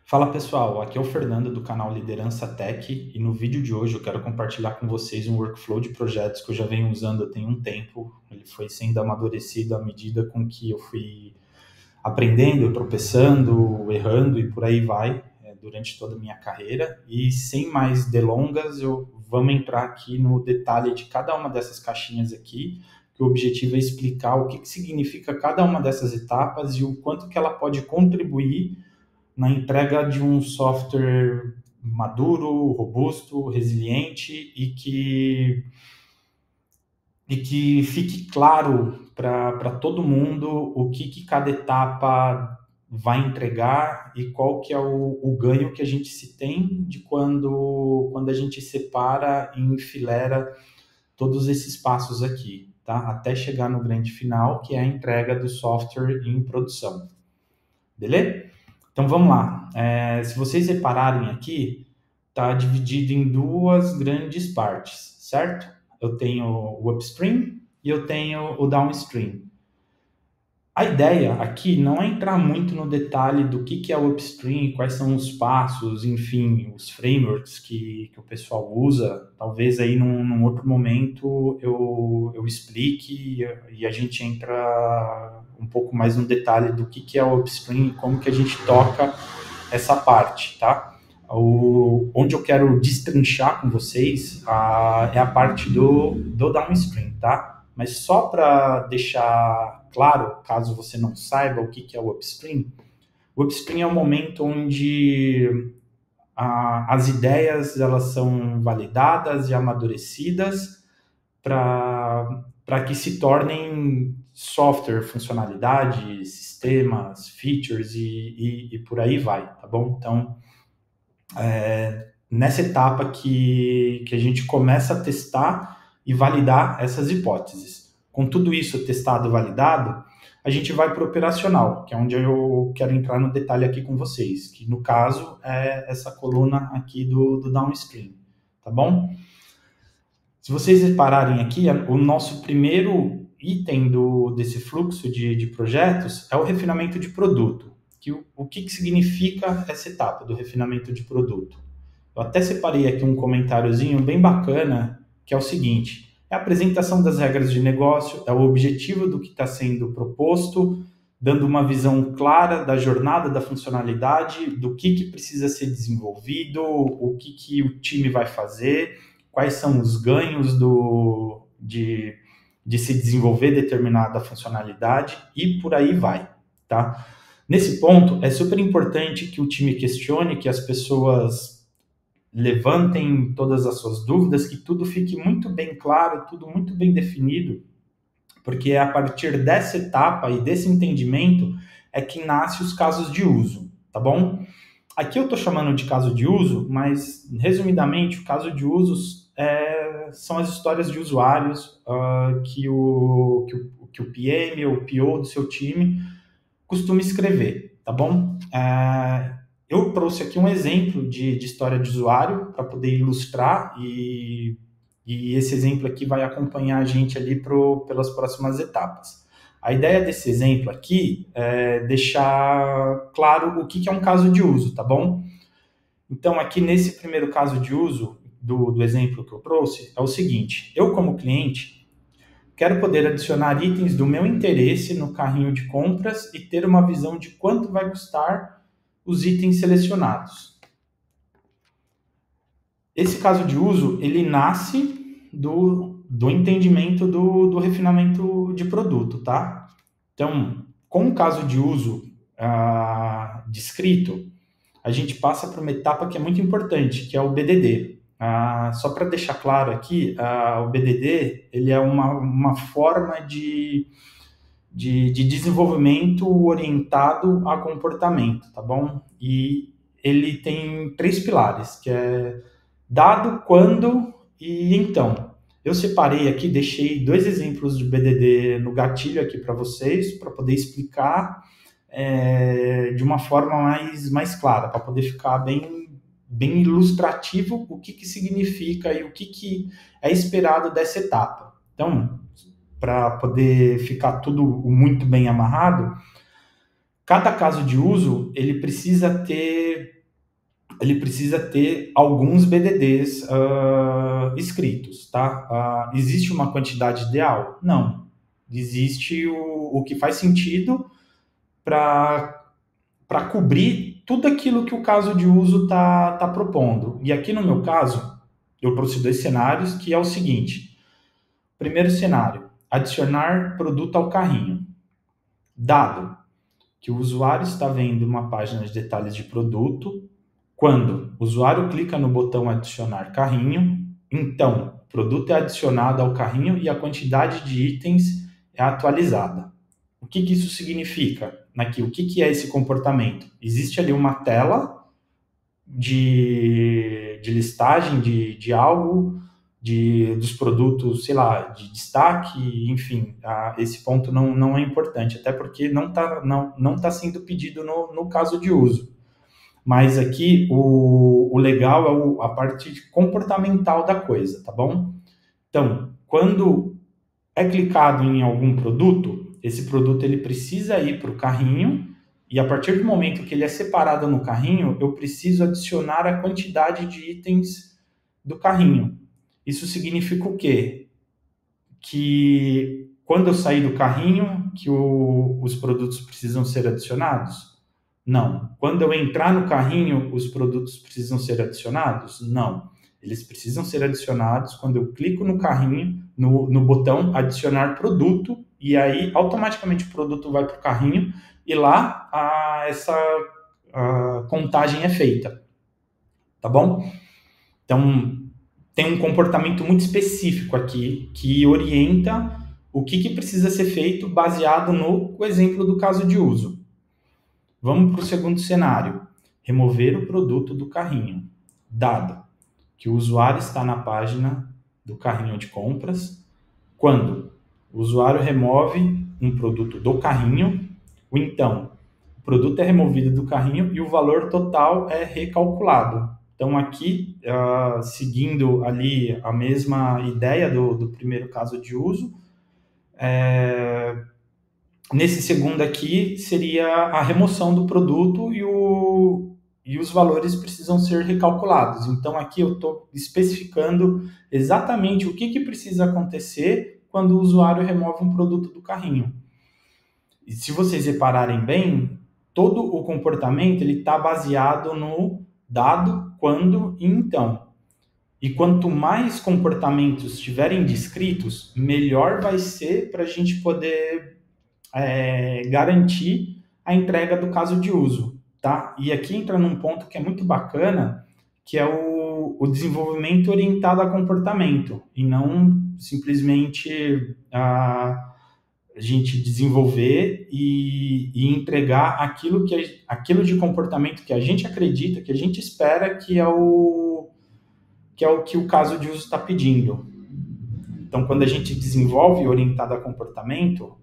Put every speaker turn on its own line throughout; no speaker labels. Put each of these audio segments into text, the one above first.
Fala pessoal, aqui é o Fernando do canal Liderança Tech e no vídeo de hoje eu quero compartilhar com vocês um workflow de projetos que eu já venho usando tem um tempo. Ele foi sendo amadurecido à medida com que eu fui aprendendo, tropeçando, errando e por aí vai, durante toda a minha carreira. E sem mais delongas, vamos entrar aqui no detalhe de cada uma dessas caixinhas aqui, que o objetivo é explicar o que significa cada uma dessas etapas e o quanto que ela pode contribuir na entrega de um software maduro, robusto, resiliente e que fique claro para todo mundo o que cada etapa vai entregar e qual que é o ganho que a gente se tem de quando a gente separa e enfileira todos esses passos aqui, tá? Até chegar no grande final, que é a entrega do software em produção. Beleza? Então vamos lá. Se vocês repararem aqui, está dividido em duas grandes partes, certo? Eu tenho o upstream e eu tenho o downstream. A ideia aqui não é entrar muito no detalhe do que é o upstream, quais são os passos, enfim, os frameworks que o pessoal usa. Talvez aí num outro momento eu explique e a gente entra um pouco mais no detalhe do que é o upstream e como que a gente toca essa parte, tá? Onde eu quero destrinchar com vocês é a parte do downstream, tá? Mas só para deixar claro, caso você não saiba o que é o upstream é o momento onde as ideias elas são validadas e amadurecidas para que se tornem software, funcionalidades, sistemas, features e por aí vai, tá bom? Então, nessa etapa que a gente começa a testar e validar essas hipóteses. Com tudo isso testado e validado, a gente vai para o operacional, que é onde eu quero entrar no detalhe aqui com vocês, que no caso é essa coluna aqui do downstream, tá bom? Se vocês repararem aqui, o nosso primeiro item desse fluxo de projetos é o refinamento de produto. O que significa essa etapa do refinamento de produto? Eu até separei aqui um comentáriozinho bem bacana, que é o seguinte: é a apresentação das regras de negócio, é o objetivo do que está sendo proposto, dando uma visão clara da jornada da funcionalidade, do que precisa ser desenvolvido, o que o time vai fazer, quais são os ganhos de se desenvolver determinada funcionalidade e por aí vai, tá? Nesse ponto, é super importante que o time questione, que as pessoas levantem todas as suas dúvidas, que tudo fique muito bem claro, tudo muito bem definido, porque é a partir dessa etapa e desse entendimento é que nasce os casos de uso, tá bom? Aqui eu estou chamando de caso de uso, mas resumidamente o caso de usos são as histórias de usuários que o PM ou o PO do seu time costuma escrever, tá bom? Eu trouxe aqui um exemplo de história de usuário para poder ilustrar e esse exemplo aqui vai acompanhar a gente ali pelas próximas etapas. A ideia desse exemplo aqui é deixar claro o que é um caso de uso, tá bom? Então, aqui nesse primeiro caso de uso do exemplo que eu trouxe, é o seguinte: eu, como cliente, quero poder adicionar itens do meu interesse no carrinho de compras e ter uma visão de quanto vai custar os itens selecionados. Esse caso de uso, ele nasce do entendimento do refinamento de produto, tá? Então, com o caso de uso descrito, a gente passa para uma etapa que é muito importante, que é o BDD. Só para deixar claro aqui, o BDD ele é uma forma de desenvolvimento orientado a comportamento, tá bom? E ele tem 3 pilares, que é dado, quando e então. Eu separei aqui, deixei 2 exemplos de BDD no gatilho aqui para vocês, para poder explicar de uma forma mais clara, para poder ficar bem ilustrativo o que significa e o que é esperado dessa etapa. Então, para poder ficar tudo muito bem amarrado, cada caso de uso ele precisa ter ele precisa ter alguns BDDs escritos, tá? Existe uma quantidade ideal? Não. Existe o que faz sentido para cobrir tudo aquilo que o caso de uso está propondo. E aqui no meu caso, eu trouxe 2 cenários, que é o seguinte. Primeiro cenário, adicionar produto ao carrinho. Dado que o usuário está vendo uma página de detalhes de produto, quando o usuário clica no botão adicionar carrinho, então o produto é adicionado ao carrinho e a quantidade de itens é atualizada. O que isso significa? Aqui, o que é esse comportamento? Existe ali uma tela de listagem de algo, dos produtos, sei lá, de destaque, enfim, esse ponto não é importante, até porque não tá sendo pedido no caso de uso. Mas aqui o legal é a parte comportamental da coisa, tá bom? Então, quando é clicado em algum produto, esse produto ele precisa ir para o carrinho, e a partir do momento que ele é separado no carrinho, eu preciso adicionar a quantidade de itens do carrinho. Isso significa o quê? Que quando eu sair do carrinho, que os produtos precisam ser adicionados? Não. Quando eu entrar no carrinho, os produtos precisam ser adicionados? Não. Eles precisam ser adicionados quando eu clico no carrinho, no botão adicionar produto, e aí automaticamente o produto vai para o carrinho e lá essa contagem é feita. Tá bom? Então, tem um comportamento muito específico aqui que orienta o que precisa ser feito baseado no exemplo do caso de uso. Vamos para o segundo cenário. Remover o produto do carrinho. Dado que o usuário está na página do carrinho de compras, quando o usuário remove um produto do carrinho, ou então o produto é removido do carrinho e o valor total é recalculado. Então aqui, seguindo ali a mesma ideia do primeiro caso de uso, nesse segundo aqui seria a remoção do produto e os valores precisam ser recalculados. Então aqui eu estou especificando exatamente o que precisa acontecer quando o usuário remove um produto do carrinho. E se vocês repararem bem, todo o comportamento está baseado no dado, quando e então. E quanto mais comportamentos estiverem descritos, melhor vai ser para a gente poder garantir a entrega do caso de uso. Tá? E aqui entra num ponto que é muito bacana, que é o desenvolvimento orientado a comportamento, e não simplesmente a gente desenvolver e entregar aquilo de comportamento que a gente acredita, que a gente espera que é o que o caso de uso está pedindo. Então, quando a gente desenvolve orientado a comportamento,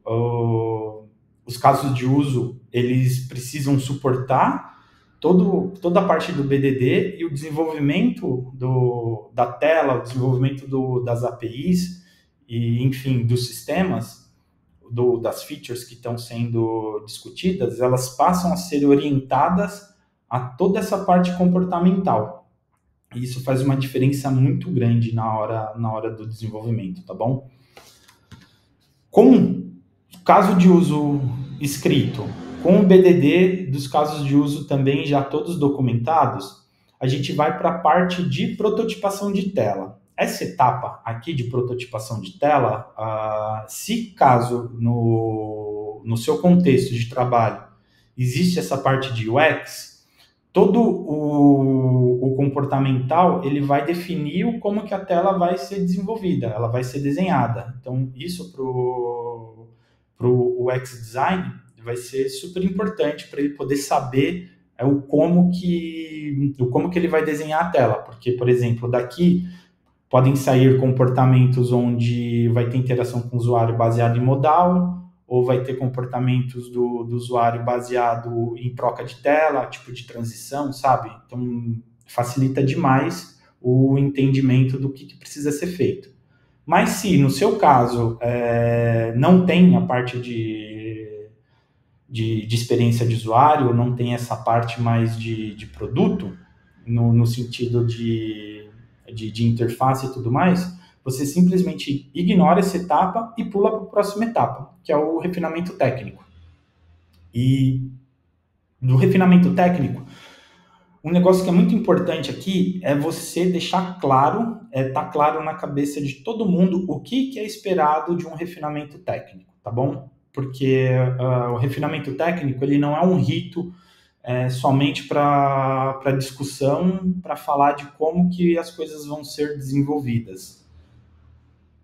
os casos de uso, eles precisam suportar toda a parte do BDD e o desenvolvimento da tela, o desenvolvimento das APIs e, enfim, dos sistemas, das features que estão sendo discutidas, elas passam a ser orientadas a toda essa parte comportamental. E isso faz uma diferença muito grande na hora do desenvolvimento, tá bom? Com caso de uso escrito, com o BDD dos casos de uso também já todos documentados, a gente vai para a parte de prototipação de tela. Essa etapa aqui de prototipação de tela, se caso no seu contexto de trabalho existe essa parte de UX, todo o comportamental ele vai definir como que a tela vai ser desenvolvida, ela vai ser desenhada. Então, isso para o UX design vai ser super importante para ele poder saber como que ele vai desenhar a tela. Porque, por exemplo, daqui podem sair comportamentos onde vai ter interação com o usuário baseado em modal, ou vai ter comportamentos do usuário baseado em troca de tela, tipo de transição, sabe? Então, facilita demais o entendimento do que precisa ser feito. Mas se, no seu caso, não tem a parte de experiência de usuário, não tem essa parte mais de produto, no sentido de interface e tudo mais, você simplesmente ignora essa etapa e pula para a próxima etapa, que é o refinamento técnico. E do refinamento técnico, um negócio que é muito importante aqui é você deixar claro, tá claro na cabeça de todo mundo o que é esperado de um refinamento técnico, tá bom? Porque o refinamento técnico, ele não é um rito somente para discussão, para falar de como que as coisas vão ser desenvolvidas.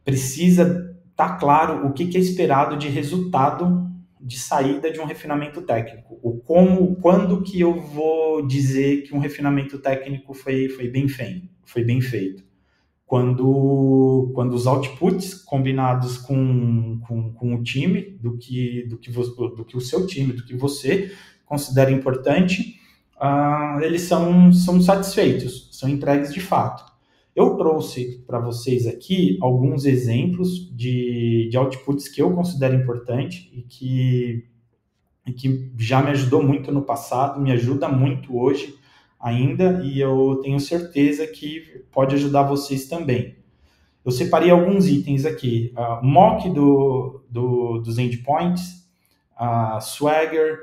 Precisa estar claro o que é esperado de resultado de saída de um refinamento técnico. O como, quando que eu vou dizer que um refinamento técnico foi bem feito. Quando os outputs combinados com o time, do que o seu time, do que você considera importante, eles são satisfeitos, são entregues de fato. Eu trouxe para vocês aqui alguns exemplos de outputs que eu considero importante e que já me ajudou muito no passado, me ajuda muito hoje ainda, e eu tenho certeza que pode ajudar vocês também. Eu separei alguns itens aqui. Mock dos endpoints, Swagger,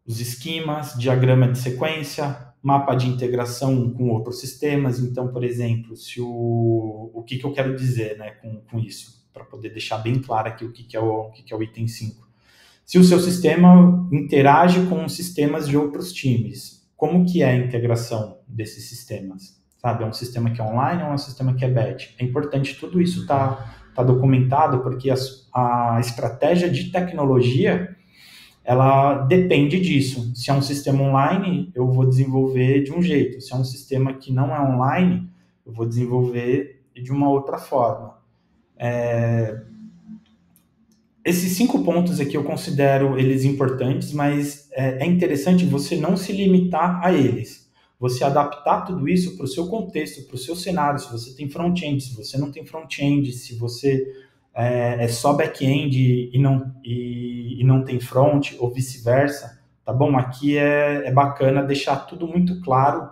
os esquemas, diagrama de sequência, mapa de integração com outros sistemas. Então, por exemplo, se o que eu quero dizer, né, com isso, para poder deixar bem claro aqui o que é o item 5. Se o seu sistema interage com sistemas de outros times, como que é a integração desses sistemas? Sabe, é um sistema que é online ou é um sistema que é batch? É importante tudo isso tá documentado, porque a estratégia de tecnologia, ela depende disso. Se é um sistema online, eu vou desenvolver de um jeito. Se é um sistema que não é online, eu vou desenvolver de uma outra forma. Esses 5 pontos aqui eu considero eles importantes, mas é interessante você não se limitar a eles. Você adaptar tudo isso para o seu contexto, para o seu cenário, se você tem front-end, se você não tem front-end, se você é só back-end e não tem front, ou vice-versa, tá bom? Aqui é bacana deixar tudo muito claro,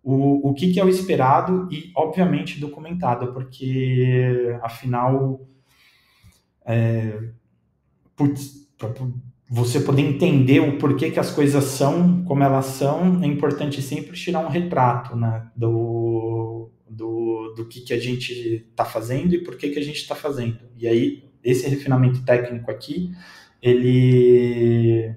o que é o esperado e, obviamente, documentado, porque, afinal, para você poder entender o porquê que as coisas são como elas são, é importante sempre tirar um retrato, né, do que a gente está fazendo e por que a gente está fazendo. E aí, esse refinamento técnico aqui, ele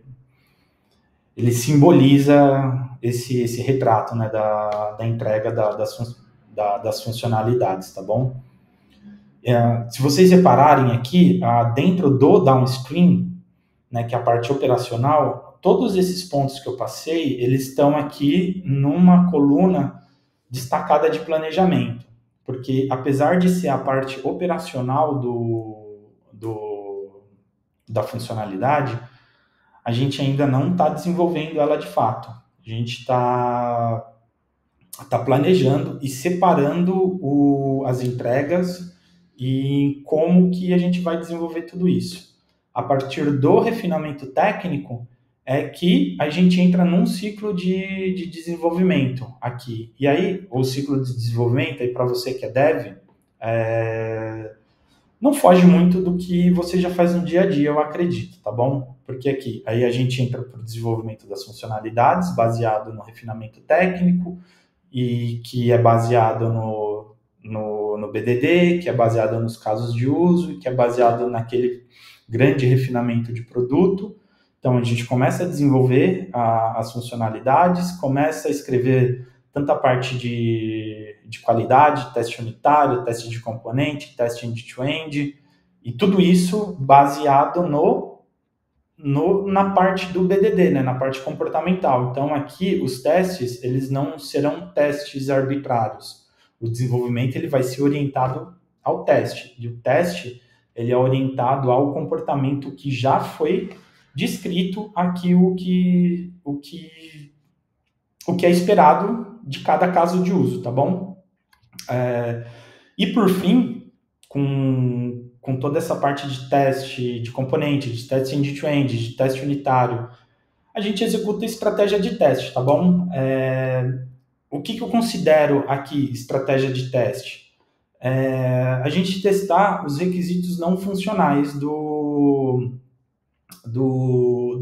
simboliza esse retrato, né, da entrega das funcionalidades, tá bom? Se vocês repararem aqui, dentro do downstream, né, que é a parte operacional, todos esses pontos que eu passei, eles estão aqui numa coluna destacada de planejamento, porque apesar de ser a parte operacional da funcionalidade, a gente ainda não está desenvolvendo ela de fato. A gente está planejando e separando as entregas e como que a gente vai desenvolver tudo isso. A partir do refinamento técnico é que a gente entra num ciclo de desenvolvimento aqui. E aí, o ciclo de desenvolvimento, aí para você que é dev, não foge muito do que você já faz no dia a dia, eu acredito, tá bom? Porque aqui, aí a gente entra para o desenvolvimento das funcionalidades, baseado no refinamento técnico, e que é baseado no BDD, que é baseado nos casos de uso, e que é baseado naquele grande refinamento de produto. Então, a gente começa a desenvolver as funcionalidades, começa a escrever tanta parte de qualidade, teste unitário, teste de componente, teste end-to-end, e tudo isso baseado na parte do BDD, né, na parte comportamental. Então, aqui, os testes, eles não serão testes arbitrários. O desenvolvimento, ele vai ser orientado ao teste. E o teste, ele é orientado ao comportamento que já foi descrito aqui, o que é esperado de cada caso de uso, tá bom? E, por fim, com toda essa parte de teste de componente, de teste end-to-end, de teste unitário, a gente executa estratégia de teste, tá bom? o que eu considero aqui estratégia de teste? A gente testar os requisitos não funcionais do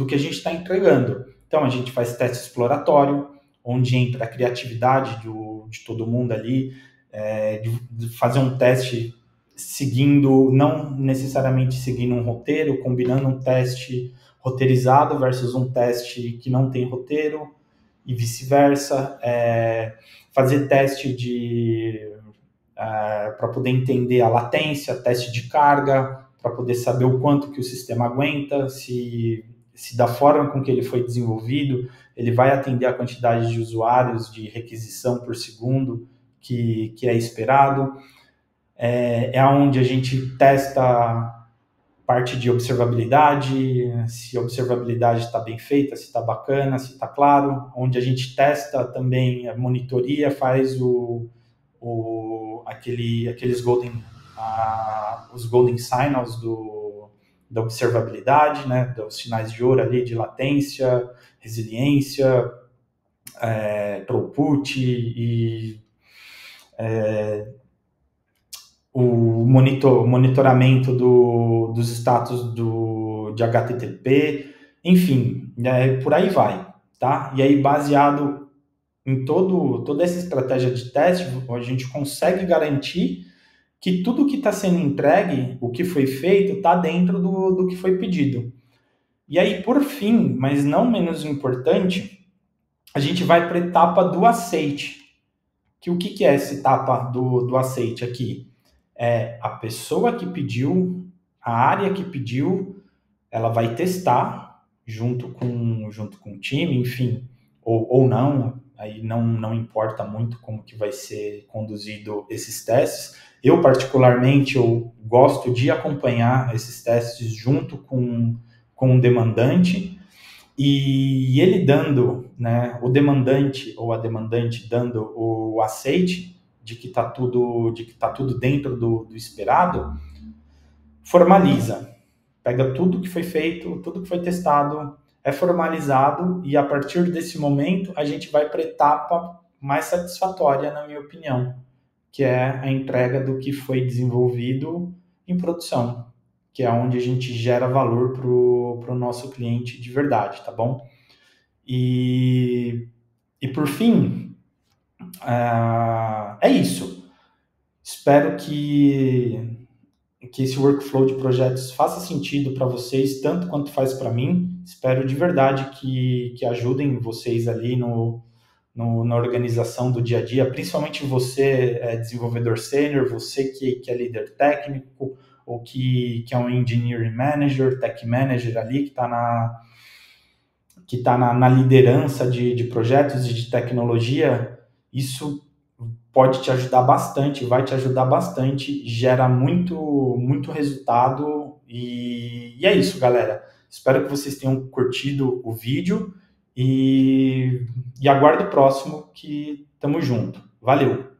que a gente está entregando. Então, a gente faz teste exploratório, onde entra a criatividade de todo mundo ali, de fazer um teste seguindo, não necessariamente seguindo um roteiro, combinando um teste roteirizado versus um teste que não tem roteiro, e vice-versa. Fazer teste para poder entender a latência, teste de carga, para poder saber o quanto que o sistema aguenta, se da forma com que ele foi desenvolvido, ele vai atender a quantidade de usuários de requisição por segundo que é esperado. É onde a gente testa parte de observabilidade, se a observabilidade está bem feita, se está bacana, se está claro, onde a gente testa também a monitoria, faz aqueles os golden signals da observabilidade, né, dos sinais de ouro ali de latência, resiliência, throughput e o monitoramento dos status de HTTP, enfim, por aí vai, tá? E aí, baseado em toda essa estratégia de teste, a gente consegue garantir que tudo que está sendo entregue, o que foi feito, está dentro do que foi pedido. E aí, por fim, mas não menos importante, a gente vai para a etapa do aceite. O que é essa etapa do aceite aqui? A pessoa que pediu, a área que pediu, ela vai testar junto com o time, enfim, ou não, aí não importa muito como que vai ser conduzido esses testes. Eu, particularmente, eu gosto de acompanhar esses testes junto com o demandante, e ele dando, né, o demandante ou a demandante dando o aceite de que está tudo dentro do esperado, formaliza. Pega tudo que foi feito, tudo que foi testado, é formalizado, e a partir desse momento a gente vai para a etapa mais satisfatória, na minha opinião, que é a entrega do que foi desenvolvido em produção, que é onde a gente gera valor para o nosso cliente de verdade, tá bom? E por fim, é isso. Espero que esse workflow de projetos faça sentido para vocês, tanto quanto faz para mim. Espero de verdade que ajudem vocês ali na organização do dia a dia, principalmente você, desenvolvedor sênior, você que é líder técnico, ou que é um engineering manager, tech manager ali, que está na liderança de projetos e de tecnologia. Isso pode te ajudar bastante, vai te ajudar bastante, gera muito resultado, e é isso, galera. Espero que vocês tenham curtido o vídeo e aguardo o próximo, que tamo junto. Valeu!